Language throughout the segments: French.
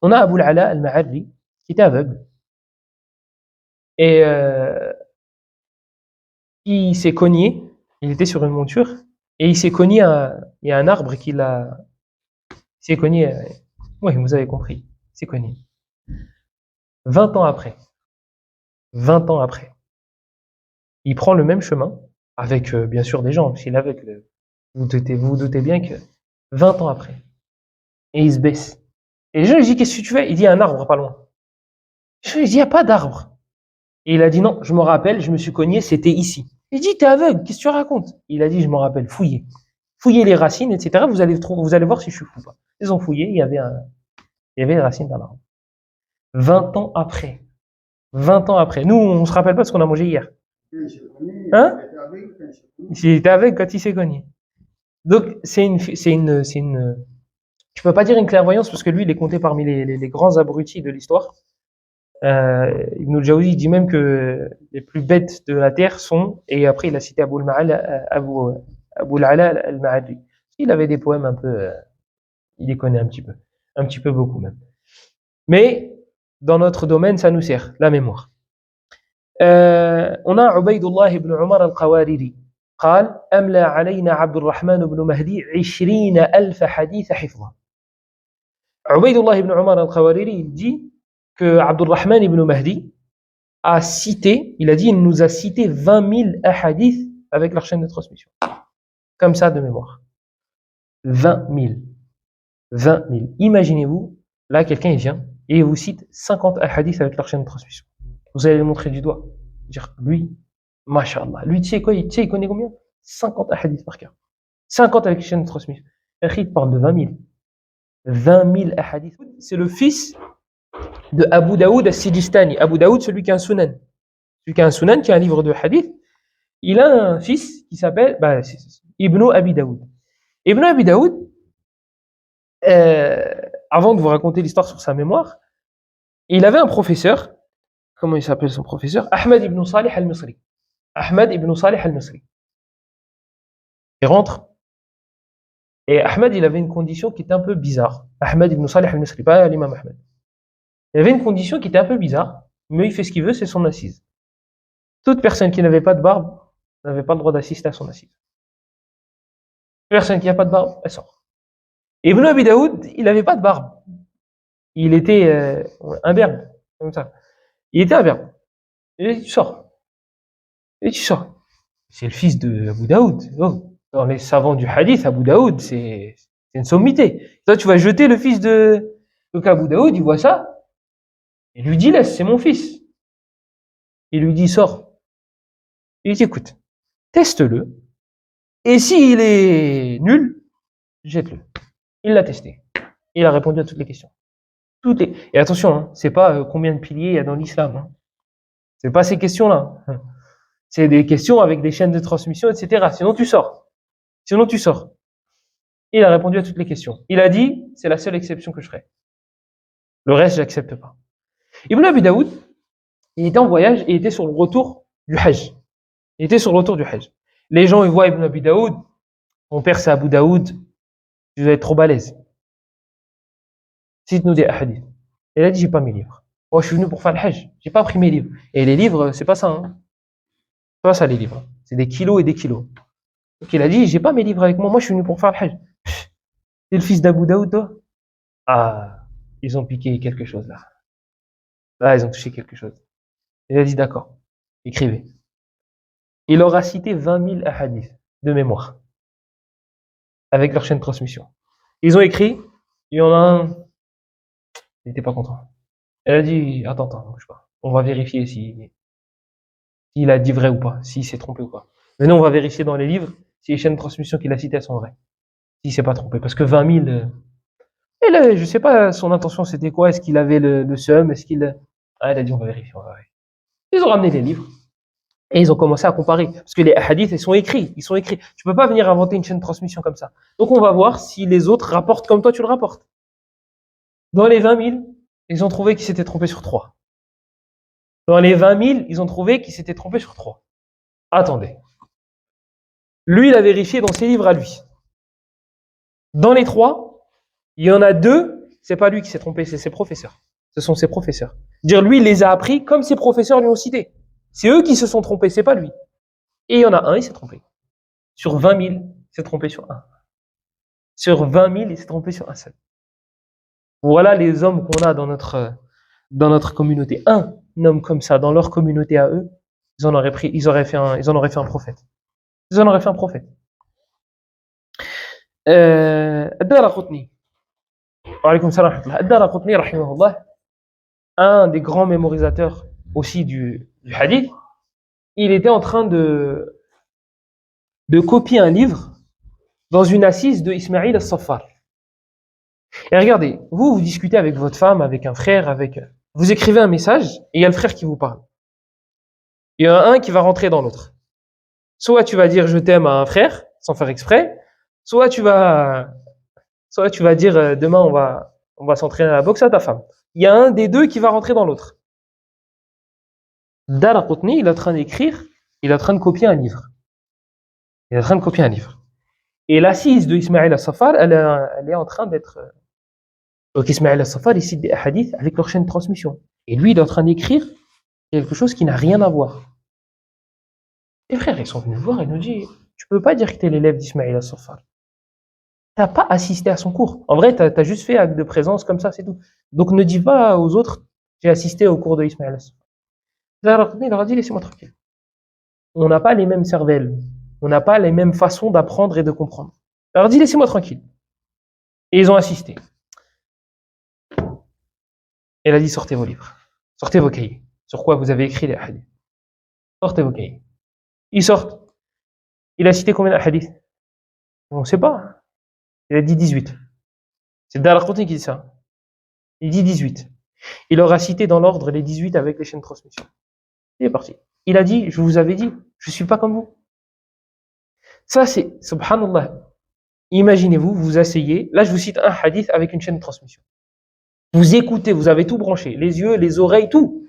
On a Abu al-Ala al-Ma'arri, qui était aveugle, et il s'est cogné, il était sur une monture, et il s'est cogné il y a un arbre il s'est cogné, oui, vous avez compris, il s'est cogné. 20 ans après, 20 ans après, il prend le même chemin, avec bien sûr des gens, s'il est aveugle, vous doutez bien que 20 ans après, et il se baisse. Et les gens lui disent, qu'est-ce que tu fais? Il dit, il y a un arbre pas loin. Je lui dis, il n'y a pas d'arbre. Et il a dit, non, je me rappelle, je me suis cogné, c'était ici. Il dit, t'es aveugle, qu'est-ce que tu racontes? Il a dit, je me rappelle, fouillez. Fouillez les racines, etc. Vous allez voir si je suis fou ou pas. Ils ont fouillé, il y avait les racines d'un arbre. 20 ans après. 20 ans après. Nous, on se rappelle pas de ce qu'on a mangé hier. Hein? Il était aveugle quand il s'est cogné. Donc, tu peux pas dire une clairvoyance parce que lui, il est compté parmi les grands abrutis de l'histoire. Ibn al-Jawzi dit même que les plus bêtes de la terre sont, et après il a cité Abu al-Ala al-Ma'adli. Il avait des poèmes un peu, il les connaît un petit peu beaucoup même. Mais dans notre domaine, ça nous sert, la mémoire. On a Ubaydullah ibn Umar al-Qawariri. قال أملى علينا عبد الرحمن بن مهدي 20,000 حديث حفظا. Ubaydullah ibn Umar al-Qawariri, il dit que Abdurrahman ibn Mahdi a cité, il a dit, il nous a cité 20 000 ahadiths avec leur chaîne de transmission. Comme ça, de mémoire. 20 000. 20 000. Imaginez-vous, là, quelqu'un, il vient et il vous cite 50 ahadiths avec leur chaîne de transmission. Vous allez le montrer du doigt. Dire, lui, mashallah. Lui, tu sais quoi, il connaît combien? 50 ahadiths par cœur. 50 avec chaîne de transmission. Il parle de 20 000. 20 000 ahadiths. C'est le fils de Abu Daoud al-Sijistani. Abu Daoud, celui qui a un sunan. Celui qui a un sunan, qui a un livre de hadith. Il a un fils qui s'appelle Ibn Abi Daoud. Ibn Abi Daoud, avant de vous raconter l'histoire sur sa mémoire, il avait un professeur. Comment il s'appelle son professeur? Ahmed ibn Salih al-Misri. Ahmed ibn Salih al-Misri. Il rentre. Et Ahmed, il avait une condition qui était un peu bizarre. Ahmed ibn Salih al-Misri, pas l'imam Ahmed. Il avait une condition qui était un peu bizarre, mais il fait ce qu'il veut, c'est son assise. Toute personne qui n'avait pas de barbe n'avait pas le droit d'assister à son assise. Personne qui n'a pas de barbe, elle sort. Ibn Abi Daoud, il n'avait pas de barbe. Il était imberbe, comme ça. Il était imberbe. Il dit, tu sors. Et tu sors. C'est le fils de Abu Daoud. Oh. Dans les savants du hadith, Abu Daoud, c'est une sommité. Toi, tu vas jeter le fils de... Donc Abu Daoud, il voit ça. Il lui dit, laisse, c'est mon fils. Il lui dit, sors. Il dit, écoute, teste-le. Et s'il est nul, jette-le. Il l'a testé. Il a répondu à toutes les questions. Et attention, hein, c'est pas combien de piliers il y a dans l'islam. Hein. C'est pas ces questions-là. C'est des questions avec des chaînes de transmission, etc. Sinon, tu sors. Sinon, tu sors. Il a répondu à toutes les questions. Il a dit, c'est la seule exception que je ferai. Le reste, j'accepte pas. Ibn Abi Daoud, il était en voyage et il était sur le retour du Hajj. Il était sur le retour du Hajj. Les gens, ils voient Ibn Abi Daoud. Mon père, c'est Abu Daoud. Tu dois être trop balèze. Cite-nous des hadiths. Il a dit, j'ai pas mes livres. Moi, je suis venu pour faire le Hajj. J'ai pas pris mes livres. Et les livres, c'est pas ça. Hein. C'est pas ça, les livres. C'est des kilos et des kilos. Donc, il a dit, j'ai pas mes livres avec moi. Moi, je suis venu pour faire le Hajj. T'es le fils d'Abu Daoud, toi? Ah, ils ont piqué quelque chose, là. Là, ils ont touché quelque chose. Il a dit, d'accord. Écrivez. Il aura cité 20 000 hadiths de mémoire. Avec leur chaîne de transmission. Ils ont écrit, il y en a un, il n'était pas content. Elle a dit, attends, bouge pas. On va vérifier s'il a dit vrai ou pas, s'il s'est trompé ou pas. Maintenant, on va vérifier dans les livres si les chaînes de transmission qu'il a citées sont vraies. S'il s'est pas trompé. Parce que 20 000, et là, je sais pas, son intention c'était quoi? Est-ce qu'il avait le seum? Est-ce qu'il, elle a dit, on va vérifier. Ils ont ramené les livres. Et ils ont commencé à comparer. Parce que les hadiths, ils sont écrits. Tu peux pas venir inventer une chaîne de transmission comme ça. Donc, on va voir si les autres rapportent comme toi, tu le rapportes. Dans les 20 000, ils ont trouvé qu'ils s'étaient trompés sur 3. Dans les 20 000, ils ont trouvé qu'ils s'étaient trompés sur 3. Attendez. Lui, il a vérifié dans ses livres à lui. Dans les 3, il y en a 2, c'est pas lui qui s'est trompé, c'est ses professeurs. Ce sont ses professeurs. Dire lui, il les a appris comme ses professeurs lui ont cité. C'est eux qui se sont trompés, c'est pas lui. Et il y en a un, il s'est trompé. Sur 20 000, il s'est trompé sur un. Sur 20 000, il s'est trompé sur un seul. Voilà les hommes qu'on a dans notre communauté. Un homme comme ça, dans leur communauté à eux, ils en auraient fait un prophète. Ils en auraient fait un prophète. Ad-Daraqutni. Wa alaykoum salam wa rahmatullah. Ad-Daraqutni, rahimahullah, un des grands mémorisateurs aussi du hadith, il était en train de copier un livre dans une assise de Ismaïl al-Saffar. Et regardez, vous discutez avec votre femme, avec un frère, vous écrivez un message et il y a le frère qui vous parle. Il y en a un qui va rentrer dans l'autre. Soit tu vas dire je t'aime à un frère sans faire exprès, soit tu vas dire demain on va s'entraîner à la boxe à ta femme. Il y a un des deux qui va rentrer dans l'autre. Daraqutni, il est en train d'écrire, il est en train de copier un livre. Il est en train de copier un livre. Et l'assise de Ismaïl al-Saffar, elle est en train d'être... Donc Ismaïl al-Saffar, il cite des hadiths avec leur chaîne de transmission. Et lui, il est en train d'écrire quelque chose qui n'a rien à voir. Les frères, ils sont venus voir et nous disent, tu peux pas dire que tu es l'élève d'Ismaïl al-Saffar. Tu n'as pas assisté à son cours. En vrai, tu as juste fait acte de présence comme ça, c'est tout. Donc ne dis pas aux autres, j'ai assisté au cours de Ismaïl al-Saffar. Il leur a dit, laissez-moi tranquille. On n'a pas les mêmes cervelles. On n'a pas les mêmes façons d'apprendre et de comprendre. Il leur a dit, laissez-moi tranquille. Et ils ont assisté. Elle a dit, sortez vos livres. Sortez vos cahiers. Sur quoi vous avez écrit les hadiths. Sortez vos cahiers. Ils sortent. Il a cité combien de hadiths? On ne sait pas. Il a dit 18. C'est Daraqutni qui dit ça. Il dit 18. Il leur a cité dans l'ordre les 18 avec les chaînes de transmission. Il est parti. Il a dit, je vous avais dit, je ne suis pas comme vous. Ça c'est, subhanallah, imaginez-vous, vous asseyez, là je vous cite un hadith avec une chaîne de transmission. Vous écoutez, vous avez tout branché, les yeux, les oreilles, tout.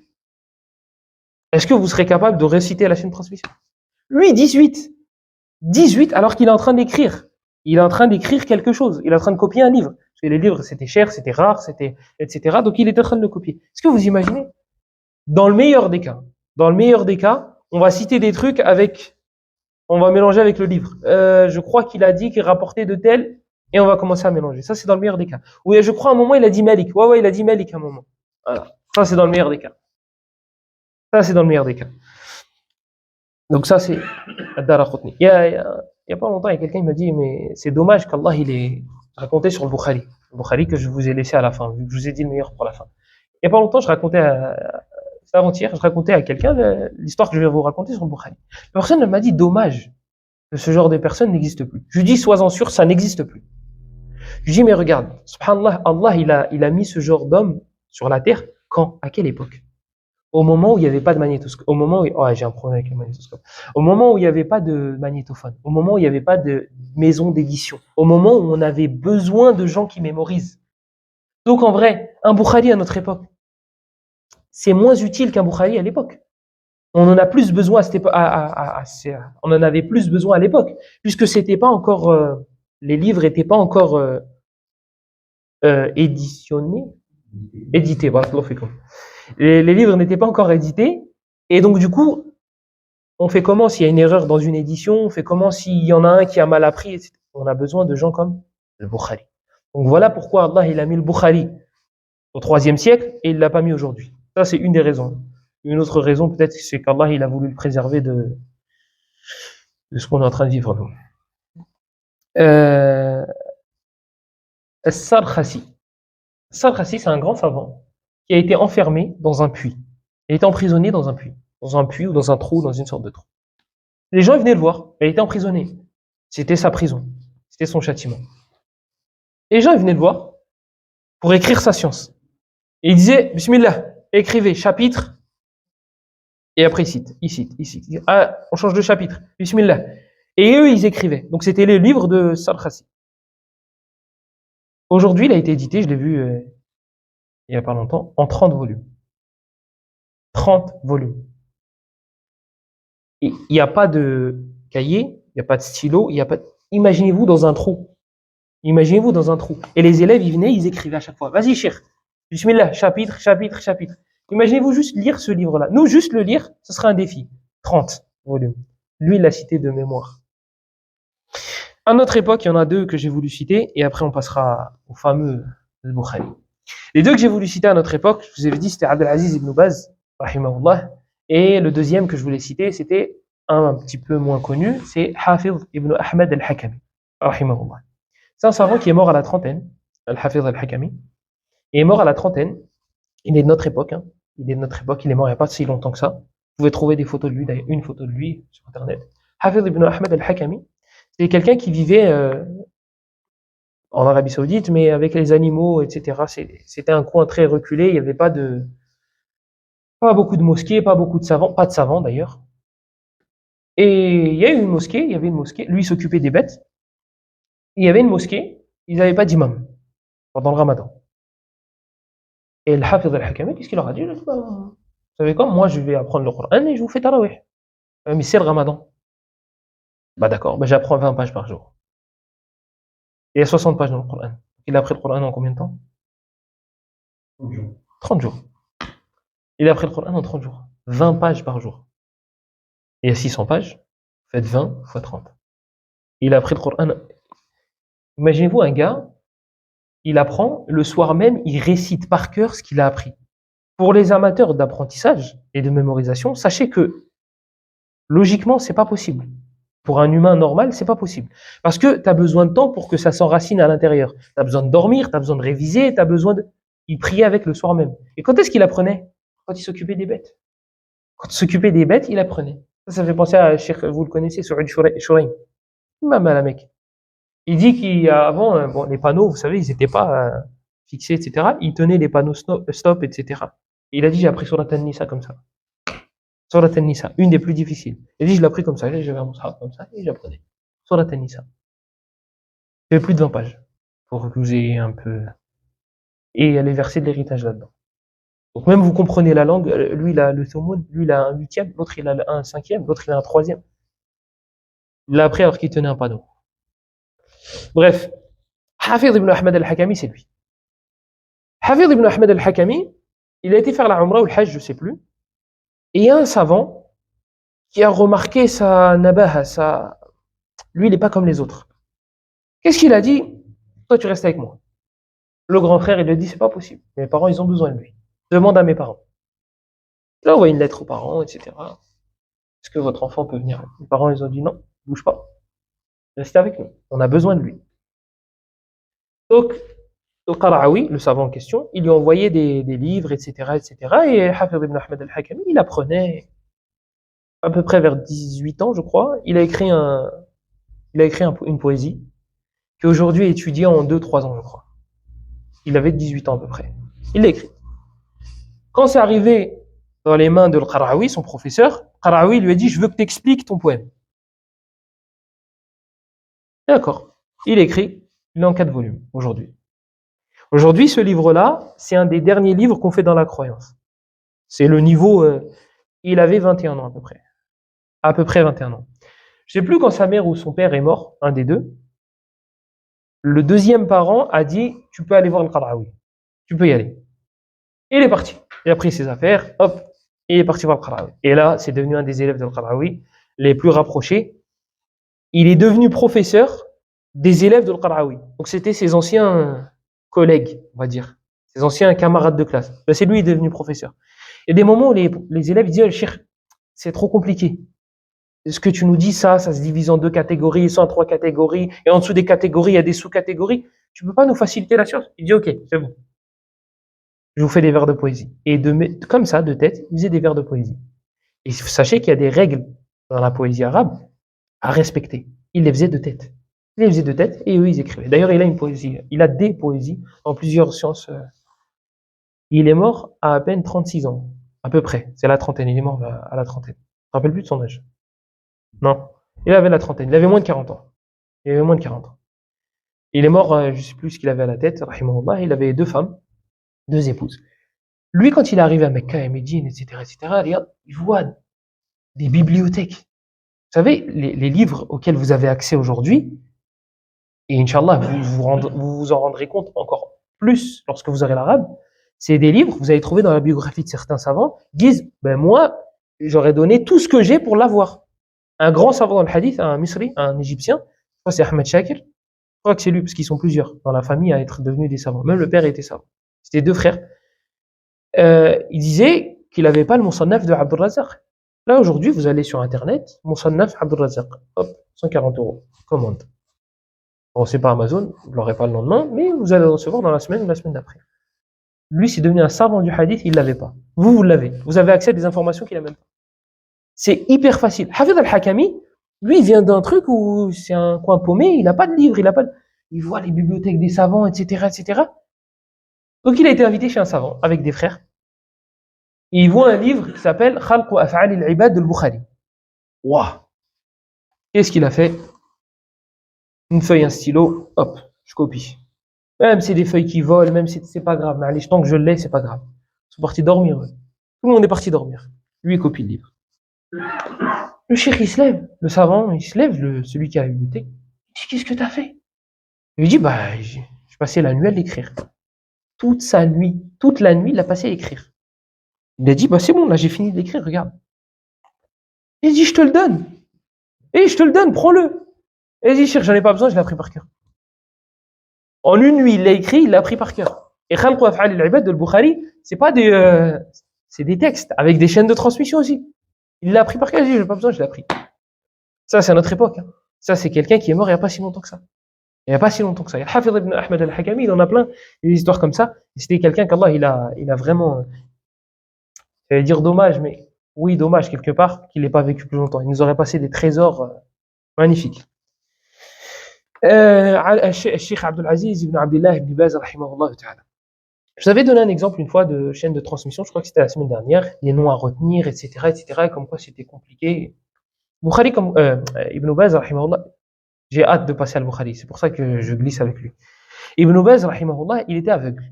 Est-ce que vous serez capable de réciter la chaîne de transmission? Lui, 18. 18 alors qu'il est en train d'écrire. Il est en train d'écrire quelque chose. Il est en train de copier un livre. Parce que les livres, c'était cher, c'était rare, etc. Donc il est en train de le copier. Est-ce que vous imaginez? Dans le meilleur des cas, on va citer des trucs on va mélanger avec le livre. Je crois qu'il a dit qu'il rapportait de tel, et on va commencer à mélanger. Ça, c'est dans le meilleur des cas. Oui, je crois à un moment, il a dit Malik. Ouais, il a dit Malik à un moment. Voilà. Ça, c'est dans le meilleur des cas. Donc ça, c'est Ad-Daraqutni. Il y a pas longtemps, il y a quelqu'un qui m'a dit, mais c'est dommage qu'Allah, il est raconté sur le Bukhari. Le Bukhari que je vous ai laissé à la fin, vu que je vous ai dit le meilleur pour la fin. Il y a pas longtemps, c'est avant-hier, je racontais à quelqu'un l'histoire que je vais vous raconter sur le Bukhari. La personne m'a dit, dommage que ce genre de personne n'existe plus. Je lui dis, sois-en sûr, ça n'existe plus. Je lui dis, mais regarde, subhanallah, Allah, il a mis ce genre d'homme sur la terre, quand? À quelle époque? Au moment où il n'y avait pas de magnétoscope, j'ai un problème avec le magnétoscope. Au moment où il n'y avait pas de magnétophone, au moment où il n'y avait pas de maison d'édition, au moment où on avait besoin de gens qui mémorisent. Donc en vrai, un Bukhari à notre époque, c'est moins utile qu'un Bukhari à l'époque. On en a plus besoin on en avait plus besoin à l'époque, puisque c'était pas encore, les livres n'étaient pas encore édités. Les livres n'étaient pas encore édités, et donc du coup, on fait comment s'il y a une erreur dans une édition, on fait comment s'il y en a un qui a mal appris, etc. On a besoin de gens comme le Bukhari. Donc voilà pourquoi Allah il a mis le Bukhari au IIIe siècle et il l'a pas mis aujourd'hui. Ça c'est une des raisons. Une autre raison peut-être c'est qu'Allah il a voulu le préserver de ce qu'on est en train de vivre nous. As-Sarkhasi. As-Sarkhasi c'est un grand savant qui a été enfermé dans un puits. Il a été emprisonné dans un puits ou dans un trou, dans une sorte de trou. Les gens venaient le voir, il était emprisonné. C'était sa prison, c'était son châtiment. Et les gens venaient le voir pour écrire sa science. Et il disait, Bismillah, écrivez chapitre, et après il cite. Ah, on change de chapitre, Bismillah. Et eux, ils écrivaient. Donc c'était les livres de Sarkhasi. Aujourd'hui, il a été édité, je l'ai vu il n'y a pas longtemps, en 30 volumes. 30 volumes. Il n'y a pas de cahier, il n'y a pas de stylo, il n'y a pas. Imaginez-vous dans un trou. Imaginez-vous dans un trou. Et les élèves, ils venaient, ils écrivaient à chaque fois. Vas-y, Cheikh. Bismillah, chapitre, chapitre, chapitre. Imaginez-vous juste lire ce livre-là. Nous, juste le lire, ce serait un défi. 30 volumes. Lui, il l'a cité de mémoire. À notre époque, il y en a deux que j'ai voulu citer, et après on passera au fameux Al-Bukhari. Les deux que j'ai voulu citer à notre époque, je vous avais dit, c'était Abdelaziz ibn Baz, rahimahullah, et le deuxième que je voulais citer, c'était un petit peu moins connu, c'est Hafiz ibn Ahmed al-Hakami, rahimahullah. C'est un savant qui est mort à la trentaine, Al-Hafiz al-Hakami. Il est mort à la trentaine, il est de notre époque, hein. Il est de notre époque, il est mort il n'y a pas si longtemps que ça. Vous pouvez trouver des photos de lui, d'ailleurs une photo de lui sur internet. Hafiz ibn Ahmed al-Hakami, c'est quelqu'un qui vivait en Arabie Saoudite, mais avec les animaux, etc. C'était un coin très reculé, il n'y avait pas beaucoup de mosquées, pas beaucoup de savants, pas de savants d'ailleurs. Et il y a eu une mosquée, il y avait une mosquée, lui il s'occupait des bêtes. Il y avait une mosquée, ils n'avaient pas d'imam pendant le ramadan. Et le Hafiz al-Hakami, qu'est-ce qu'il leur a dit? Il a dit, bah, vous savez quoi, moi je vais apprendre le Coran et je vous fais tarawih. Mais c'est le ramadan. Bah d'accord, bah, j'apprends 20 pages par jour. Il y a 60 pages dans le Coran. Il a appris le Coran en combien de temps? 30 jours. Il a appris le Coran en 30 jours. 20 pages par jour. Et il y a 600 pages, faites 20 fois 30. Il a appris le Coran. Imaginez-vous un gars, il apprend, le soir même, il récite par cœur ce qu'il a appris. Pour les amateurs d'apprentissage et de mémorisation, sachez que logiquement, c'est pas possible. Pour un humain normal, c'est pas possible. Parce que tu as besoin de temps pour que ça s'enracine à l'intérieur. Tu as besoin de dormir, tu as besoin de réviser, tu as besoin de... Il priait avec le soir même. Et quand est-ce qu'il apprenait? Quand il s'occupait des bêtes. Quand il s'occupait des bêtes, il apprenait. Ça fait penser à Cheikh, vous le connaissez, Saoud Shuraim. Imam al-Mec. Il dit qu'avant, bon, les panneaux, vous savez, ils n'étaient pas fixés, etc. Il tenait les panneaux stop, etc. Et il a dit, j'ai appris Surat An-Nisa comme ça. Surat An-Nisa, une des plus difficiles. Il a dit, je l'ai appris comme ça. J'avais un mushaf comme ça et j'apprenais. Surat An-Nisa. Il y avait plus de 20 pages. Pour que vous ayez un peu... Et il y a les versets de l'héritage là-dedans. Donc même vous comprenez la langue, lui il a le Thumun, lui il a un huitième, l'autre il a un cinquième, l'autre il a un troisième. Il l'a appris alors qu'il tenait un panneau. Bref, Hafiz ibn Ahmed al-Hakami, c'est lui. Hafiz ibn Ahmed al-Hakami, il a été faire la Umrah ou le Hajj, je sais plus. Et il y a un savant qui a remarqué sa nabaha, lui il n'est pas comme les autres. Qu'est-ce qu'il a dit? Toi tu restes avec moi. Le grand frère il lui a dit c'est pas possible. Mes parents ils ont besoin de lui. Demande à mes parents. Il a envoyé une lettre aux parents, etc. Est-ce que votre enfant peut venir? Les parents ils ont dit non, bouge pas. Restez avec nous. On a besoin de lui. Donc, le Qara'awi, le savant en question, il lui a envoyé des livres, etc., etc. Et Hafiz ibn Ahmed al-Hakami, il apprenait à peu près vers 18 ans, je crois. Il a écrit une poésie qui aujourd'hui est étudiée en 2-3 ans, je crois. Il avait 18 ans à peu près. Il l'a écrit. Quand c'est arrivé dans les mains de Qara'awi, son professeur, Qara'awi lui a dit, je veux que tu expliques ton poème. D'accord. Il écrit, il est en 4 volumes aujourd'hui. Aujourd'hui, ce livre-là, c'est un des derniers livres qu'on fait dans la croyance. C'est le niveau, il avait 21 ans à peu près. À peu près 21 ans. Je sais plus quand sa mère ou son père est mort, un des deux. Le deuxième parent a dit, tu peux aller voir le Qara'awi. Tu peux y aller. Et il est parti. Il a pris ses affaires, hop, et il est parti voir le Qara'awi. Et là, c'est devenu un des élèves de Qara'awi les plus rapprochés. Il est devenu professeur des élèves de Qara'awi. Donc c'était ses anciens collègues, on va dire. Ses anciens camarades de classe. Ben, c'est lui qui est devenu professeur. Il y a des moments où les élèves disent, Cheikh, c'est trop compliqué. Ce que tu nous dis, ça se divise en 2 catégories, ça en 3 catégories, et en dessous des catégories, il y a des sous-catégories. Tu peux pas nous faciliter la science? Il dit, ok, c'est bon. Je vous fais des vers de poésie. Et comme ça, de tête, il faisait des vers de poésie. Et sachez qu'il y a des règles dans la poésie arabe à respecter. Il les faisait de tête. Il les faisait de tête, et eux, ils écrivaient. D'ailleurs, il a une poésie. Il a des poésies en plusieurs sciences. Il est mort à peine 36 ans. À peu près. C'est la trentaine. Il est mort à la trentaine. Je me rappelle plus de son âge. Non. Il avait la trentaine. Il avait moins de 40 ans. Il avait moins de 40 ans. Il est mort, je sais plus ce qu'il avait à la tête, rahimahullah. Il avait 2 femmes, 2 épouses. Lui, quand il est arrivé à Mecca et Médine, etc., il voit des bibliothèques. Vous savez, les livres auxquels vous avez accès aujourd'hui, et Inch'Allah, vous vous en rendrez compte encore plus lorsque vous aurez l'arabe, c'est des livres, vous allez trouver dans la biographie de certains savants, disent, ben moi, j'aurais donné tout ce que j'ai pour l'avoir. Un grand savant dans le hadith, un Misri, un Égyptien, je crois que c'est Ahmed Shakir, je crois que c'est lui, parce qu'ils sont plusieurs dans la famille à être devenus des savants. Même le père était savant. C'était deux frères. Il disait qu'il n'avait pas le Musannaf de Abdul Razzaq. Là, aujourd'hui, vous allez sur Internet, Musannaf Abdul Razzaq. Hop, 140 €. Commande. Bon, c'est pas Amazon, vous l'aurez pas le lendemain, mais vous allez le recevoir dans la semaine ou la semaine d'après. Lui, c'est devenu un savant du hadith, il l'avait pas. Vous l'avez. Vous avez accès à des informations qu'il a même pas. C'est hyper facile. Hafid al-Hakami, lui, il vient d'un truc où c'est un coin paumé, il n'a pas de livre, il voit les bibliothèques des savants, etc., etc. Donc, il a été invité chez un savant avec des frères. Et il voit un livre qui s'appelle Khalq wa Af'al al-Ibad de Bukhari. Waouh! Qu'est-ce qu'il a fait? Une feuille, un stylo, hop, je copie. Même si c'est des feuilles qui volent, même si c'est pas grave, mais allez, tant que je l'ai, c'est pas grave. Ils sont partis dormir, eux. Tout le monde est parti dormir. Lui, il copie le livre. Le cheikh, il se lève, le savant, il se lève, celui qui a la bibliothèque. Il dit, qu'est-ce que t'as fait? Il lui dit, bah, j'ai passé la nuit à l'écrire. Toute la nuit, il l'a passé à écrire. Il a dit, bah, c'est bon, là, j'ai fini d'écrire, regarde. Il dit, je te le donne. Et je te le donne, prends-le. Et il dit, cheikh, j'en ai pas besoin, je l'ai appris par cœur. En une nuit, il l'a écrit, il l'a appris par cœur. Et Khalq wa Af'al al-Ibad de Bukhari, c'est pas c'est des textes avec des chaînes de transmission aussi. Il l'a appris par cœur, il dit, j'ai pas besoin, je l'ai appris. Ça, c'est à notre époque. Hein. Ça, c'est quelqu'un qui est mort il n'y a pas si longtemps que ça. Il n'y a pas si longtemps que ça. Il y a Hafid ibn Ahmed al-Hakami, il en a plein, des histoires comme ça. Et c'était quelqu'un qu'Allah, il a vraiment, j'allais dire dommage, mais oui, dommage quelque part qu'il n'ait pas vécu plus longtemps. Il nous aurait passé des trésors magnifiques. Cheikh Abdul Aziz ibn Abdullah ibn Baz, rahimahullah ta'ala. Je vous avais donné un exemple une fois de chaîne de transmission, je crois que c'était la semaine dernière, les noms à retenir, etc., etc., et comme quoi c'était compliqué. Bukhari, comme Ibn Baz, rahimahullah, j'ai hâte de passer à Bukhari, c'est pour ça que je glisse avec lui. Ibn Baz, rahimahullah, il était aveugle.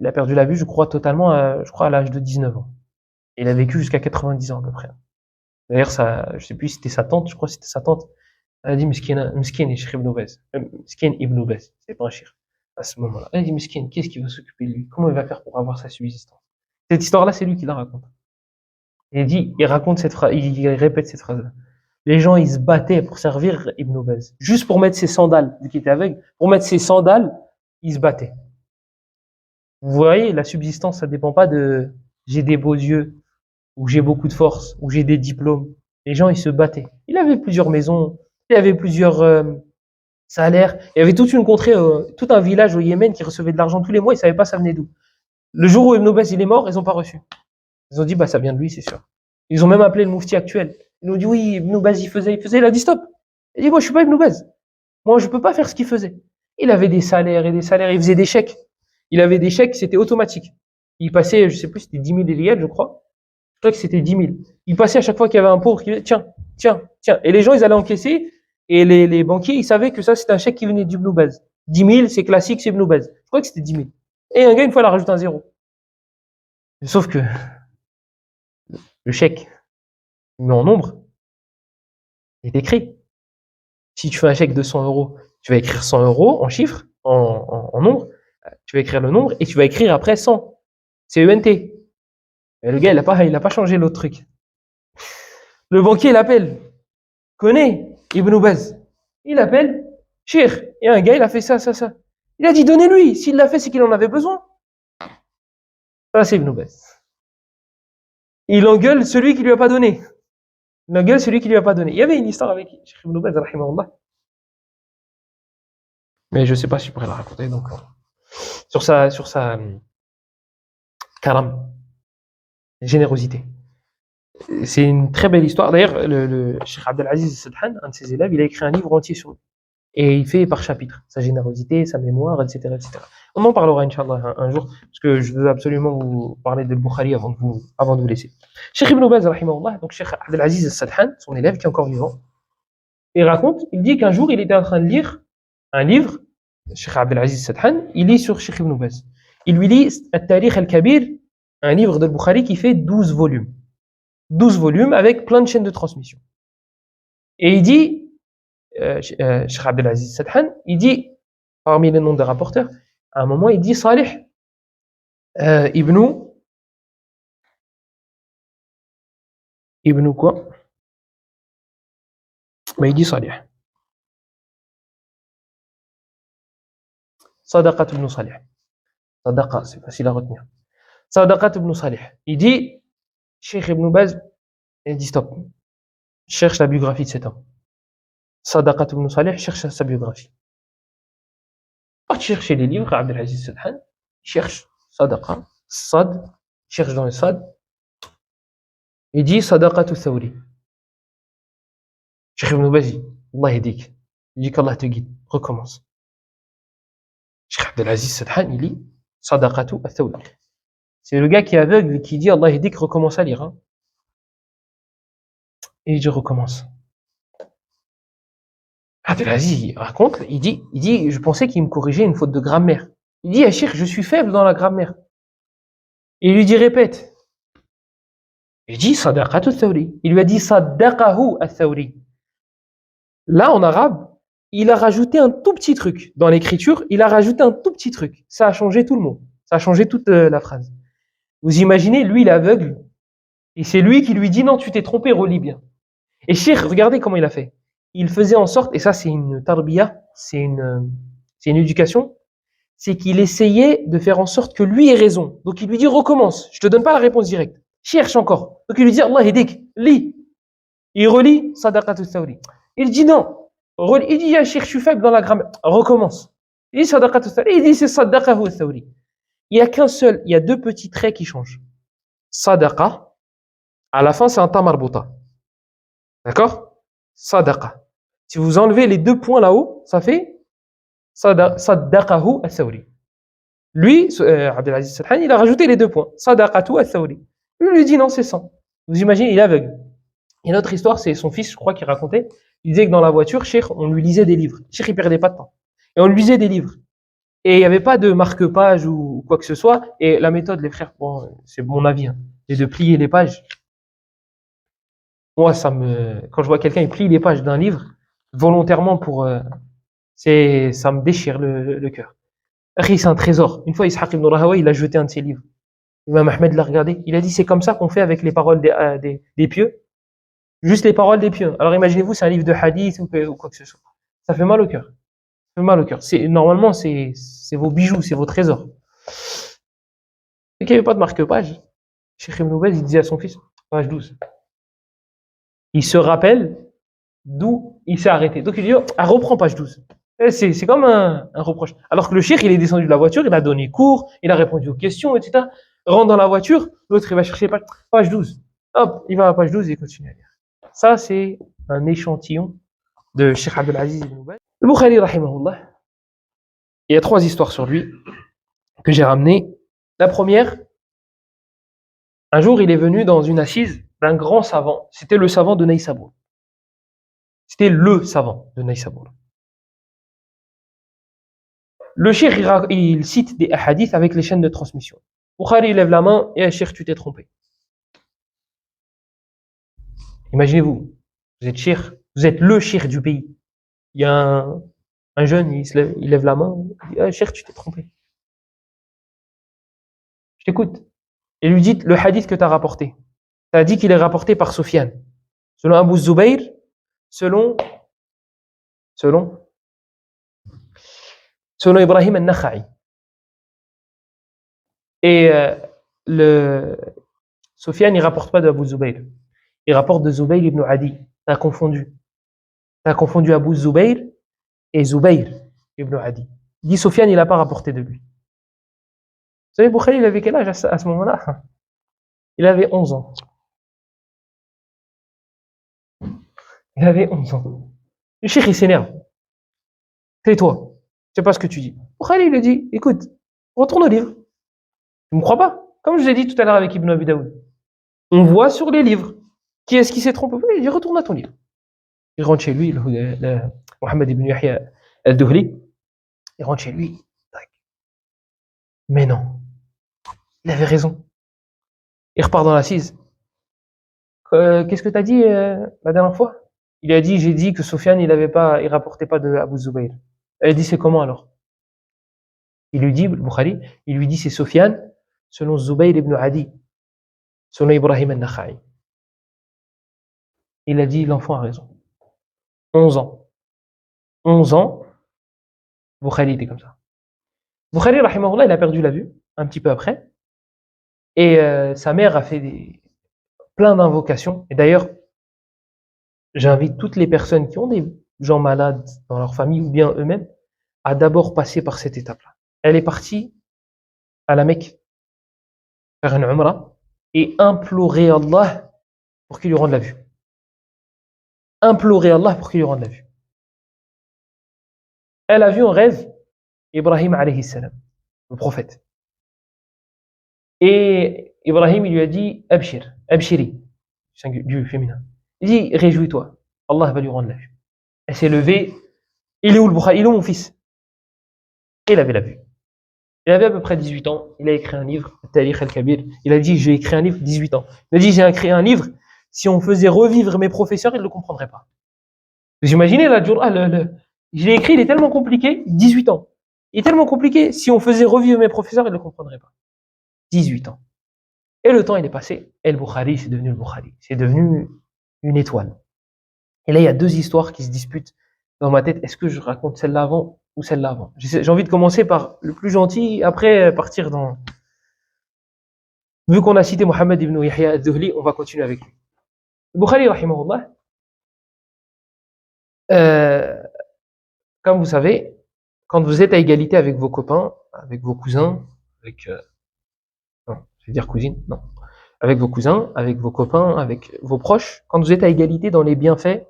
Il a perdu la vue, je crois, totalement, je crois, à l'âge de 19 ans. Il a vécu jusqu'à 90 ans à peu près. D'ailleurs, je sais plus si c'était sa tante, je crois que c'était sa tante. Elle a dit, Miskin, Cheikh Ibn Baz. Miskin Ibn Baz, c'est pas un cheikh. À ce moment-là. Elle a dit, Miskin, qu'est-ce qu'il va s'occuper de lui? Comment il va faire pour avoir sa subsistance? Cette histoire-là, c'est lui qui la raconte. Il raconte cette phrase, il répète cette phrase-là. Les gens, ils se battaient pour servir Ibn Baz. Juste pour mettre ses sandales, vu qu'il était aveugle, pour mettre ses sandales, ils se battaient. Vous voyez, la subsistance, ça dépend pas de j'ai des beaux yeux, ou j'ai beaucoup de force, ou j'ai des diplômes. Les gens, ils se battaient. Il avait plusieurs maisons, il avait plusieurs salaires. Il y avait toute une contrée, tout un village au Yémen qui recevait de l'argent tous les mois, ils savaient pas ça venait d'où. Le jour où Ibn Baz il est mort, ils ont pas reçu. Ils ont dit, bah ça vient de lui, c'est sûr. Ils ont même appelé le moufti actuel. Ils nous dit, oui, Ibn Baz il faisait, il a dit stop. Il dit, moi je suis pas Ibn Baz. Moi je peux pas faire ce qu'il faisait. Il avait des salaires et des salaires, il faisait des chèques. Il avait des chèques, c'était automatique. Il passait, je sais plus, c'était 10 000 riyals, je crois. Je crois que c'était 10 000. Il passait à chaque fois qu'il y avait un pauvre qui disait, tiens, tiens, tiens. Et les gens, ils allaient encaisser. Et les banquiers, ils savaient que ça, c'était un chèque qui venait d'Ibn Baz. 10 000, c'est classique, c'est Ibn Baz. Je crois que c'était 10 000. Et un gars, une fois, il a rajouté un zéro. Sauf que le chèque, mis en nombre, il est écrit. Si tu fais un chèque de 100 €, tu vas écrire 100 € en chiffres, en nombre. Tu vas écrire le nombre et tu vas écrire après 100. C'est ENT. Et le gars, il a pas changé l'autre truc. Le banquier, il appelle. Connaît Ibn Baz. Il appelle. Cheikh. Et un gars, il a fait ça, ça, ça. Il a dit, donnez-lui. S'il l'a fait, c'est qu'il en avait besoin. Ça, c'est Ibn Baz. Il engueule celui qui lui a pas donné. Il engueule celui qui lui a pas donné. Il y avait une histoire avec Cheikh Ibn Baz, rahimahullah. Mais je sais pas si je pourrais la raconter, donc. Sur sa karam. Générosité. C'est une très belle histoire. D'ailleurs, le Cheikh Abdelaziz Sedhan, un de ses élèves, il a écrit un livre entier sur lui. Et il fait par chapitre, sa générosité, sa mémoire, etc., etc. On en parlera, Inch'Allah, un jour, parce que je veux absolument vous parler de Bukhari avant de vous laisser. Cheikh Ibn Baz, rahimahullah, donc Cheikh Abdelaziz Sedhan, son élève qui est encore vivant, il dit qu'un jour, il était en train de lire un livre, Cheikh Abdelaziz Sedhan, il lit sur Cheikh Ibn Baz. Il lui lit At-Tarikh al-Kabir, un livre de Bukhari qui fait 12 volumes. 12 volumes avec plein de chaînes de transmission. Et il dit, Cheikh Abdelaziz Sedhan, il dit, parmi les noms des rapporteurs, à un moment, il dit Salih ibn quoi? Mais il dit Salih. Sadaqat ibn Salih. Sadaqa, c'est facile à retenir. Sadaqat ibn Salih. Il dit, Cheikh Ibn Baz, il dit stop. Cherche la biographie de cet homme. Sadaqat ibn Salih cherche sa biographie. Va chercher les livres, Abdelaziz Sedhan, cherche Sadaqa, Sad, cherche dans le Sad. Il dit Sadaqat al-Thawri. Cheikh Ibn Baz dit, Allah yahdik. Il dit qu'Allah te guide. Recommence. Cheikh Abdelaziz Sedhan, il dit Sadaqat al-Thawri. C'est le gars qui est aveugle qui dit Allah yahdik, recommence à lire. Hein. Et je recommence. Abdelaziz, il raconte, il dit, je pensais qu'il me corrigeait une faute de grammaire. Il dit, Cheikh, je suis faible dans la grammaire. Et il lui dit, répète. Il dit, Sadaqatu al-Thawri. Il lui a dit, Sadaqahu al-Thawri. Là, en arabe, il a rajouté un tout petit truc. Dans l'écriture, il a rajouté un tout petit truc. Ça a changé tout le mot. Ça a changé toute la phrase. Vous imaginez, lui, il est aveugle. Et c'est lui qui lui dit, non, tu t'es trompé, relis bien. Et Cheikh, regardez comment il a fait. Il faisait en sorte, et ça c'est une tarbiya, c'est une éducation, c'est qu'il essayait de faire en sorte que lui ait raison. Donc il lui dit recommence, je te donne pas la réponse directe, cherche encore. Donc il lui dit Allah yahdik, lis. Il relit Sadaqat al-Thawri. Il dit non, il dit Cheikh, je suis faible dans la grammaire, recommence. Il dit Sadaqat al-Thawri, il dit c'est Sadaqahu al-Thawri. Il y a qu'un seul, il y a deux petits traits qui changent. Sadaqa, à la fin c'est un ta marbuta. D'accord? Sadaqa. Si vous enlevez les deux points là-haut, ça fait Saddaqahu al-Thawri. Lui, Abdelaziz Sedhan, il a rajouté les deux points. Sadaqatu al-Thawri. Lui dit non, c'est 100. Vous imaginez, il est aveugle. Et l'autre histoire, c'est son fils, je crois, qui racontait. Il disait que dans la voiture, Cheikh, on lui lisait des livres. Cheikh, il perdait pas de temps. Et on lui lisait des livres. Et il n'y avait pas de marque-page ou quoi que ce soit. Et la méthode, les frères, bon, c'est mon avis, hein, c'est de plier les pages. Moi, quand je vois quelqu'un, il plie les pages d'un livre, volontairement ça me déchire le cœur. C'est un trésor. Une fois, Ishaq ibn Rahawi, il a jeté un de ses livres. Imam Ahmed l'a regardé. Il a dit, c'est comme ça qu'on fait avec les paroles des pieux. Juste les paroles des pieux. Alors imaginez-vous, c'est un livre de hadith ou quoi que ce soit. Ça fait mal au cœur. Ça fait mal au cœur. Normalement, c'est vos bijoux, c'est vos trésors. Et qu'il n'y avait pas de marque-page. Cheikh Ibn Baz, il disait à son fils, page 12. Il se rappelle d'où il s'est arrêté. Donc il dit, reprends page 12. C'est comme un reproche. Alors que le cheikh, il est descendu de la voiture, il a donné cours, il a répondu aux questions, etc. Rentre dans la voiture, l'autre, il va chercher page 12. Hop, il va à page 12 et il continue à lire. Ça, c'est un échantillon de Cheikh Abdelaziz ibn Baz. Le Bukhari, rahimahullah, il y a 3 histoires sur lui que j'ai ramenées. La première, un jour, il est venu dans une assise d'un grand savant. C'était le savant de Naïsabour. C'était le savant de Naïsabour. Le cheikh, il cite des hadiths avec les chaînes de transmission. Bukhari lève la main et cheikh, tu t'es trompé. Imaginez-vous, vous êtes cheikh, vous êtes le cheikh du pays. Il y a un jeune, il lève la main, il dit cheikh, tu t'es trompé. Je t'écoute. Et lui dit le hadith que tu as rapporté. Tu as dit qu'il est rapporté par Sofiane. Selon Abu Zubayr, selon Ibrahim al-Nakha'i. Et Sofiane, il rapporte pas de Abu Zubayr. Il rapporte de Zubayr ibn Adi. Tu as confondu. Tu as confondu Abu Zubayr et Zubayr ibn Adi. Il dit Sofiane, il n'a pas rapporté de lui. Vous savez, Bukhari, il avait quel âge à ce moment-là? Il avait 11 ans. Il avait 11 ans. Le cheikh, il s'énerve. C'est toi. Je sais pas ce que tu dis. Bukhari, il lui dit, écoute, retourne au livre. Tu me crois pas? Comme je l'ai dit tout à l'heure avec Ibn Abi Daoud. On voit sur les livres. Qui est-ce qui s'est trompé? Il dit, retourne à ton livre. Il rentre chez lui, Mohamed ibn Yahya al-Duhli. Il rentre chez lui. Mais non. Il avait raison. Il repart dans l'assise. Qu'est-ce que tu as dit la dernière fois? Il a dit, j'ai dit que Sofiane, il rapportait pas de Abu Zubayr. Elle a dit, c'est comment alors? Il lui dit, Bukhari, il lui dit c'est Sofiane, selon Zubayr ibn Adi, selon Ibrahim al-Nakha'i. Il a dit, l'enfant a raison. 11 ans. 11 ans, Bukhari était comme ça. Bukhari, rahimahullah, il a perdu la vue, un petit peu après. Et sa mère a fait plein d'invocations. Et d'ailleurs, j'invite toutes les personnes qui ont des gens malades dans leur famille ou bien eux-mêmes à d'abord passer par cette étape-là. Elle est partie à la Mecque faire une umrah et implorer Allah pour qu'il lui rende la vue. Implorer Allah pour qu'il lui rende la vue. Elle a vu en rêve Ibrahim alayhi salam, le prophète. Et Ibrahim, il lui a dit Abshir, Abshiri, du féminin. Il dit réjouis-toi, Allah va lui rendre la vue. Elle s'est levée. Il est où le Bukhari? Il est où mon fils? Et il avait la vue. Il avait à peu près 18 ans. Il a écrit un livre, Tarikh al-Kabir. Il a dit j'ai écrit un livre, 18 ans. Il a dit j'ai écrit un livre. Si on faisait revivre mes professeurs, ils ne le comprendraient pas. Vous imaginez là, j'ai écrit, il est tellement compliqué, 18 ans. Il est tellement compliqué, si on faisait revivre mes professeurs, ils ne le comprendraient pas. 18 ans. Et le temps, il est passé. Et le Bukhari, c'est devenu le Bukhari. C'est devenu une étoile. Et là, il y a deux histoires qui se disputent dans ma tête. Est-ce que je raconte celle-là avant ou celle-là avant? J'ai envie de commencer par le plus gentil, après partir dans... Vu qu'on a cité Mohammed ibn Yahya al-Dhuhli, on va continuer avec lui. Le Bukhari, rahimahullah, comme vous savez, quand vous êtes à égalité avec vos copains, avec vos cousins, avec... non, je vais dire cousine, non. Avec vos cousins, avec vos copains, avec vos proches, quand vous êtes à égalité dans les bienfaits,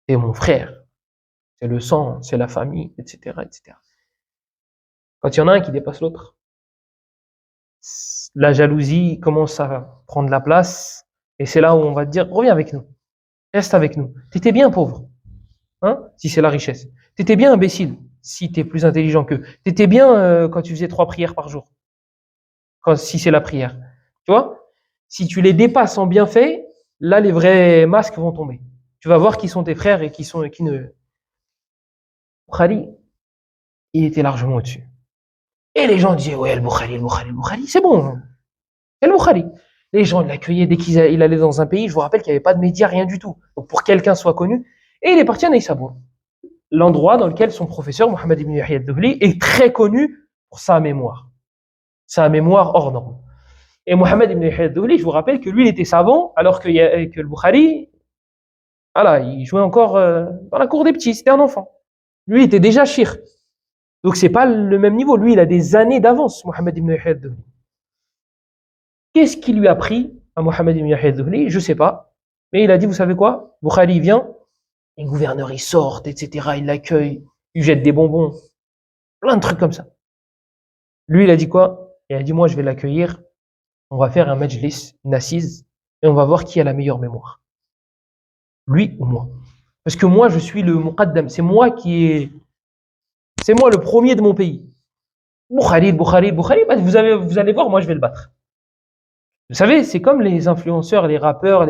c'est mon frère, c'est le sang, c'est la famille, etc., etc. Quand il y en a un qui dépasse l'autre, la jalousie commence à prendre la place, et c'est là où on va te dire, reviens avec nous, reste avec nous. T'étais bien pauvre, hein, si c'est la richesse. T'étais bien imbécile, si t'es plus intelligent qu'eux. T'étais bien quand tu faisais 3 prières par jour, si c'est la prière. Tu vois, si tu les dépasses en bienfait, là les vrais masques vont tomber. Tu vas voir qui sont tes frères et qui ne. Bukhari, il était largement au-dessus. Et les gens disaient ouais, le Bukhari, c'est bon, c'est le Bukhari. Les gens l'accueillaient dès qu'il allait dans un pays. Je vous rappelle qu'il n'y avait pas de médias, rien du tout. Donc pour quelqu'un soit connu, et il est parti à Naïsabour, l'endroit dans lequel son professeur Mohammed ibn Yahya al-Dhuhli est très connu pour sa mémoire hors norme. Et Mohammed ibn Yahya al-Dhuhli, je vous rappelle que lui, il était savant, alors que le Bukhari, voilà, il jouait encore dans la cour des petits, c'était un enfant. Lui, il était déjà shir. Donc c'est pas le même niveau. Lui, il a des années d'avance, Mohammed ibn Yahya al-Dhuhli. Qu'est-ce qui lui a pris à Mohammed ibn Yahya al-Dhuhli? Je sais pas. Mais il a dit, vous savez quoi? Bukhari vient, les gouverneurs ils sortent, etc. Ils l'accueillent, ils jettent des bonbons, plein de trucs comme ça. Lui, il a dit quoi? Il a dit, moi, je vais l'accueillir. On va faire un majlis, une assise, et on va voir qui a la meilleure mémoire. Lui ou moi. Parce que moi, je suis le muqaddam. C'est moi le premier de mon pays. Bukhari, bah, vous allez voir, moi, je vais le battre. Vous savez, c'est comme les influenceurs, les rappeurs,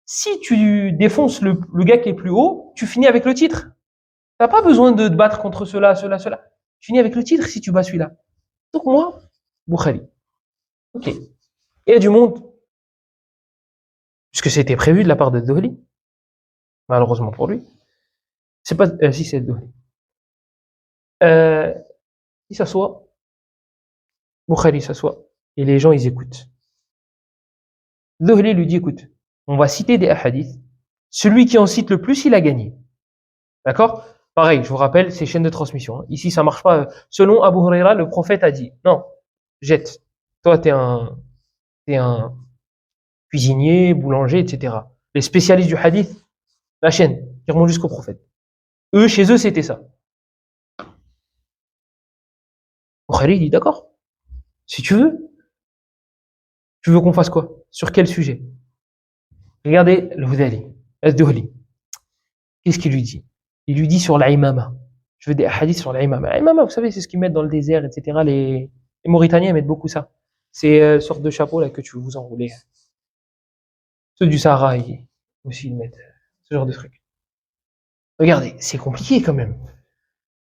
si tu défonces le gars qui est plus haut, tu finis avec le titre. T'as pas besoin de te battre contre cela. Tu finis avec le titre si tu bats celui-là. Donc moi, Bukhari. Ok. Et il y a du monde, puisque c'était prévu de la part de Dhuhli, malheureusement pour lui. C'est pas, si c'est Dhuhli. Il s'assoit, Bukhari s'assoit, et les gens ils écoutent. Dhuhli lui dit écoute, on va citer des hadiths. Celui qui en cite le plus, il a gagné. D'accord? Pareil, je vous rappelle, c'est chaîne de transmission. Ici, ça marche pas. Selon Abu Huraira, le prophète a dit non, jette. Toi, t'es un cuisinier, boulanger, etc. Les spécialistes du hadith, la chaîne, qui remonte jusqu'au prophète. Eux, chez eux, c'était ça. Bukhari dit d'accord. Si tu veux qu'on fasse quoi? Sur quel sujet? Regardez le Hudali, al-Dhuhli. Qu'est-ce qu'il lui dit? Il lui dit sur l'imama. Je veux des hadiths sur l'imama. L'imama, vous savez, c'est ce qu'ils mettent dans le désert, etc. Les Mauritaniens mettent beaucoup ça. C'est une sorte de chapeau là que tu veux vous enrouler. Ceux du Sahara aussi ils mettent ce genre de truc. Regardez, c'est compliqué quand même.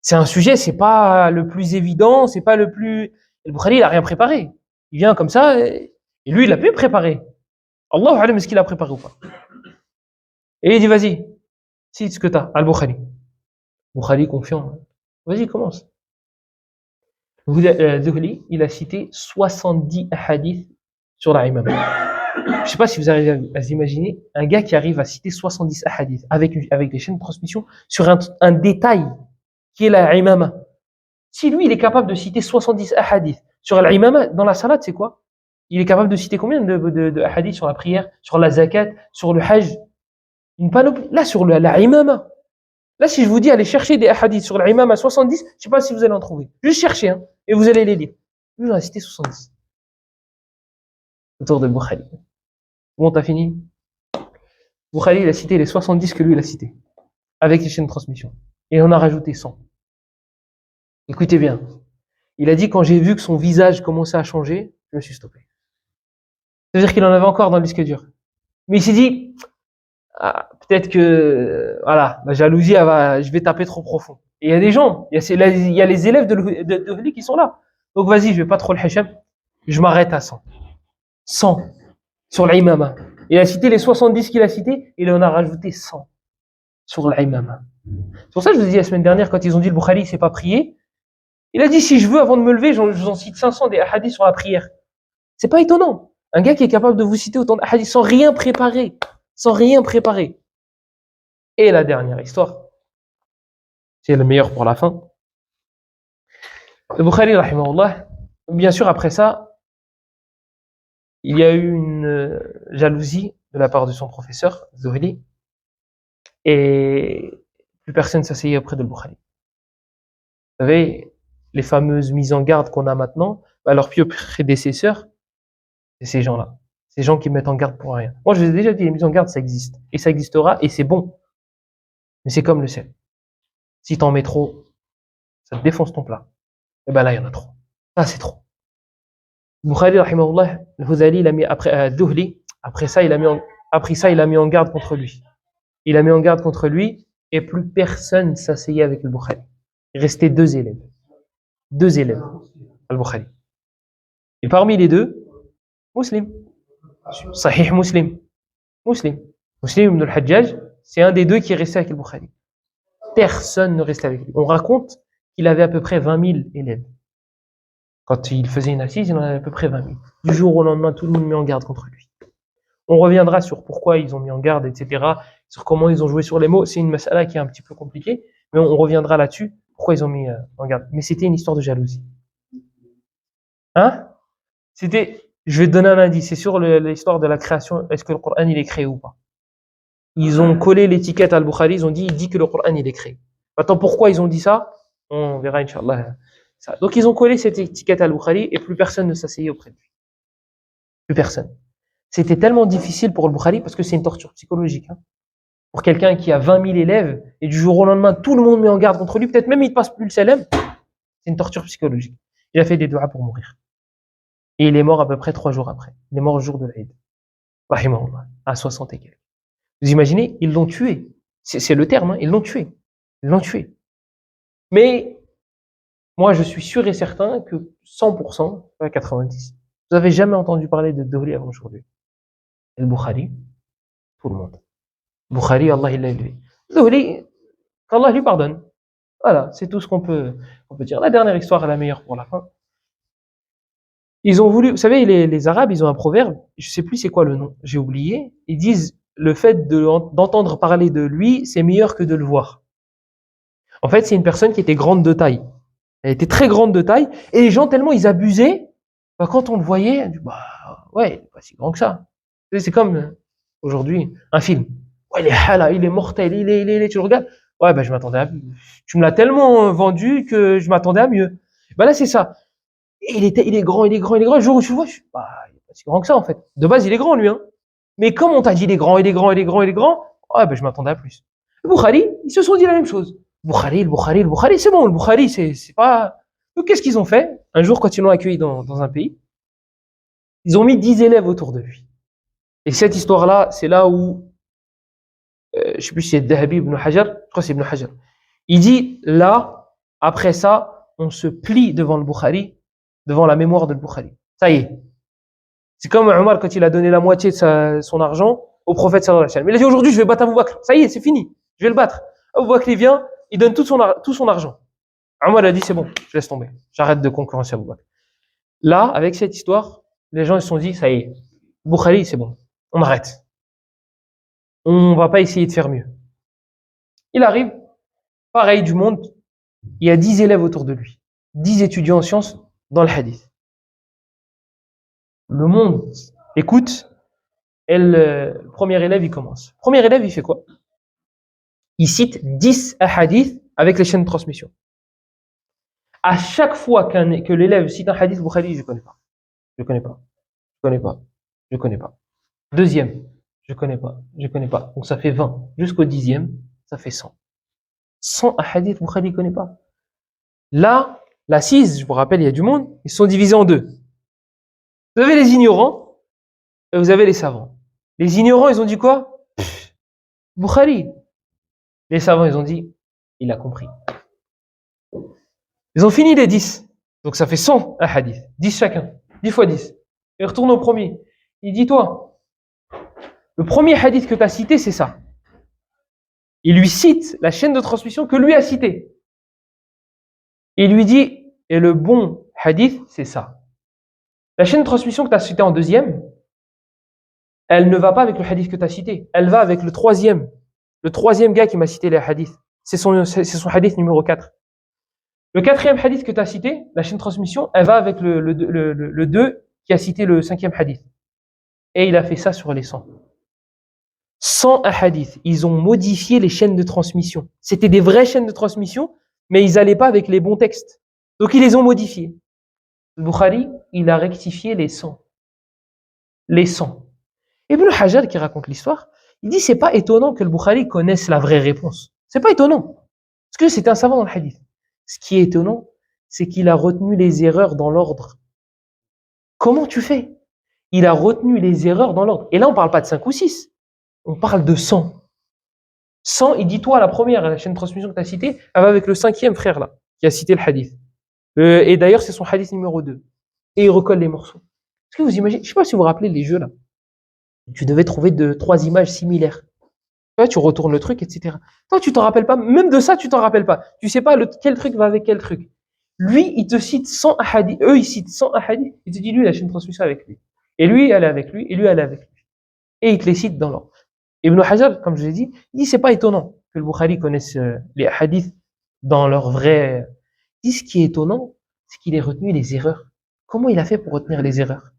C'est un sujet, c'est pas le plus évident, c'est pas le plus. Le Bukhari, il a rien préparé. Il vient comme ça, et lui, il a pu préparer. Allahu alam, est-ce qu'il a préparé ou pas? Et il dit, vas-y, cite ce que t'as, Al-Bukhari. Bukhari confiant. Vas-y, commence. Zuhli, il a cité 70 hadiths sur la imam. Je sais pas si vous arrivez à vous imaginer un gars qui arrive à citer 70 hadiths avec des chaînes de transmission sur un détail qui est la imama. Si lui, il est capable de citer 70 hadiths sur la imama, dans la salade, c'est quoi? Il est capable de citer combien de hadiths sur la prière, sur la zakat, sur le hajj? Une panoplie. Là, sur la imama. Là, si je vous dis, allez chercher des hadiths sur l'imam à 70, je sais pas si vous allez en trouver. Juste chercher, hein, et vous allez les lire. Lui, il en a cité 70. Autour de Bukhari. Bon, t'as fini? Bukhari, il a cité les 70 que lui, il a cité. Avec les chaînes de transmission. Et on a rajouté 100. Écoutez bien. Il a dit, quand j'ai vu que son visage commençait à changer, je me suis stoppé. C'est-à-dire qu'il en avait encore dans le disque dur. Mais il s'est dit, ah, peut-être que, voilà, la jalousie, je vais taper trop profond. Et il y a des gens, il y a les élèves de Hli qui sont là. Donc vas-y, je vais pas trop le hacham. Je m'arrête à 100. 100 sur l'imama. Il a cité les 70 qu'il a cités, il en a rajouté 100 sur l'imama. C'est pour ça que je vous ai dit la semaine dernière, quand ils ont dit le Bukhari, il s'est pas prié, il a dit, si je veux, avant de me lever, je vous en cite 500 des hadiths sur la prière. C'est pas étonnant. Un gars qui est capable de vous citer autant de hadiths sans rien préparer. Sans rien préparer. Et la dernière histoire, c'est le meilleur pour la fin. Le Bukhari, rahimahullah, bien sûr, après ça, il y a eu une jalousie de la part de son professeur, Zuhli, et plus personne s'asseyait auprès de Bukhari. Vous savez, les fameuses mises en garde qu'on a maintenant, leurs pieux prédécesseurs, c'est ces gens-là. Ces gens qui mettent en garde pour rien. Moi, je vous ai déjà dit, les mises en garde, ça existe. Et ça existera, et c'est bon. Mais c'est comme le sel. Si t'en mets trop, ça te défonce ton plat. Et ben là, il y en a trop. Là, c'est trop. Bukhari, rahimahullah, al-Hudhali, il a mis après Duhli, après ça, il a mis en garde contre lui. Il a mis en garde contre lui, et plus personne s'asseyait avec le Bukhari. Il restait deux élèves. Deux élèves, al-Bukhari. Et parmi les deux, Muslim. Sahih Muslim. Muslim. Muslim ibn al-Hajjaj, c'est un des deux qui est resté avec le Bukhari. Personne ne restait avec lui. On raconte qu'il avait à peu près 20 000 élèves. Quand il faisait une assise, il en avait à peu près 20 000. Du jour au lendemain, tout le monde met en garde contre lui. On reviendra sur pourquoi ils ont mis en garde, etc. Sur comment ils ont joué sur les mots. C'est une masala qui est un petit peu compliquée, mais on reviendra là-dessus. Pourquoi ils ont mis en garde. Mais c'était une histoire de jalousie. Hein? Je vais te donner un indice. C'est sur l'histoire de la création. Est-ce que le Coran, il est créé ou pas? Ils ont collé l'étiquette à Al-Bukhari. Ils ont dit, il dit que le Coran, il est créé. Maintenant, pourquoi ils ont dit ça? On verra, Inch'Allah. Ça. Donc, ils ont collé cette étiquette à Al-Bukhari et plus personne ne s'asseyait auprès de lui. Plus personne. C'était tellement difficile pour le Bukhari parce que c'est une torture psychologique. Hein. Pour quelqu'un qui a 20 000 élèves et du jour au lendemain, tout le monde met en garde contre lui, peut-être même il ne passe plus le salam, c'est une torture psychologique. Il a fait des doigts pour mourir. Et il est mort à peu près 3 jours après. Il est mort le jour de l'Aïd. Rahimahullah, à 60 et quelques. Vous imaginez, ils l'ont tué. C'est le terme, hein, ils l'ont tué. Ils l'ont tué. Mais moi, je suis sûr et certain que 100%, pas 90%, vous n'avez jamais entendu parler de Duhli avant aujourd'hui. Et le Bukhari, tout le monde. Bukhari, Allah il l'a élevé. Duhli, qu'Allah lui pardonne. Voilà, c'est tout ce qu'on peut dire. La dernière histoire est la meilleure pour la fin. Ils ont voulu, vous savez, les Arabes, ils ont un proverbe, je sais plus c'est quoi le nom, j'ai oublié. Ils disent, le fait d'entendre parler de lui, c'est meilleur que de le voir. En fait, c'est une personne qui était grande de taille. Elle était très grande de taille, et les gens, tellement ils abusaient, quand on le voyait, on dit, ouais, il est pas si grand que ça. C'est comme, aujourd'hui, un film. Ouais, il est hala, il est mortel, tu le regardes. Ouais, je m'attendais à, tu me l'as tellement vendu que je m'attendais à mieux. Là, c'est ça. Et il est grand. Le jour où je le vois, il est pas si grand que ça, en fait. De base, il est grand, lui, hein. Mais comme on t'a dit, il est grand, ouais, je m'attendais à plus. Le Bukhari, ils se sont dit la même chose. Le Bukhari, c'est bon, le Bukhari, c'est pas. Donc, qu'est-ce qu'ils ont fait? Un jour, quand ils l'ont accueilli dans un pays, ils ont mis 10 élèves autour de lui. Et cette histoire-là, c'est là où, je sais plus si c'est Dahabi ibn Hajar, je crois que c'est Ibn Hajar. Il dit, là, Après ça, on se plie devant le Bukhari, devant la mémoire de Bukhari. Ça y est. C'est comme Omar quand il a donné la moitié de son argent au prophète sallallahu alayhi wa sallam. Il a dit aujourd'hui je vais battre Abu Bakr. Ça y est, c'est fini. Je vais le battre. Abu Bakr il vient, il donne tout son argent. Omar a dit c'est bon, je laisse tomber. J'arrête de concurrencer Abu Bakr. Là, avec cette histoire, les gens ils se sont dit ça y est. Bukhari, c'est bon. On arrête. On va pas essayer de faire mieux. Il arrive, pareil du monde, il y a 10 élèves autour de lui. 10 étudiants en sciences dans le hadith. Le monde écoute, et le premier élève, il commence. Le premier élève, il fait quoi? Il cite 10 hadiths avec les chaînes de transmission. À chaque fois que l'élève cite un hadith, Bukhari, je ne connais pas. Je ne connais pas. Je ne connais pas. Je ne connais pas. Deuxième, je ne connais pas. Je ne connais pas. Donc ça fait 20. Jusqu'au 10e, ça fait 100. 100 hadiths, Bukhari ne connaît pas. Là, l'assise, je vous rappelle, il y a du monde, ils sont divisés en deux. Vous avez les ignorants et vous avez les savants. Les ignorants, ils ont dit quoi? Bukhari. Les savants, ils ont dit, il a compris. Ils ont fini les 10. Donc ça fait 100 hadiths. 10 chacun. 10 fois 10. Il retourne au premier. Il dit, toi, le premier hadith que tu as cité, c'est ça. Il lui cite la chaîne de transmission que lui a citée. Il lui dit, et le bon hadith, c'est ça. La chaîne de transmission que tu as citée en deuxième, elle ne va pas avec le hadith que tu as cité. Elle va avec le troisième. Le troisième gars qui m'a cité les hadiths. C'est son hadith numéro 4. Le quatrième hadith que tu as cité, la chaîne de transmission, elle va avec le 2 qui a cité le cinquième hadith. Et il a fait ça sur les 100. 100 hadiths. Ils ont modifié les chaînes de transmission. C'était des vraies chaînes de transmission, mais ils n'allaient pas avec les bons textes. Donc ils les ont modifiés. Le Bukhari, il a rectifié les 100. Les 100. Ibn Hajar qui raconte l'histoire, il dit c'est pas étonnant que le Bukhari connaisse la vraie réponse. C'est pas étonnant. Parce que c'est un savant dans le hadith. Ce qui est étonnant, c'est qu'il a retenu les erreurs dans l'ordre. Comment tu fais? Il a retenu les erreurs dans l'ordre. Et là, on parle pas de 5 ou 6. On parle de 100. 100, il dit toi, la première, la chaîne de transmission que tu as citée, elle va avec le cinquième frère là, qui a cité le hadith. Et d'ailleurs, c'est son hadith numéro 2. Et il recolle les morceaux. Est-ce que vous imaginez? Je sais pas si vous vous rappelez les jeux là. Tu devais trouver 3 images similaires. Tu retournes le truc, etc. Toi, tu t'en rappelles pas. Même de ça, tu t'en rappelles pas. Tu sais pas quel truc va avec quel truc. Lui, il te cite 100 hadiths. Eux, ils citent 100 hadiths. Il te dit, lui, la chaîne de transmission avec lui. Et lui, elle est avec lui. Et lui, elle est avec lui. Et il te les cite dans l'ordre. Ibn Hajar, comme je l'ai dit, il dit, c'est pas étonnant que le Bukhari connaisse les hadiths dans leur vrai. Il dit, ce qui est étonnant, c'est qu'il ait retenu les erreurs. Comment il a fait pour retenir les erreurs?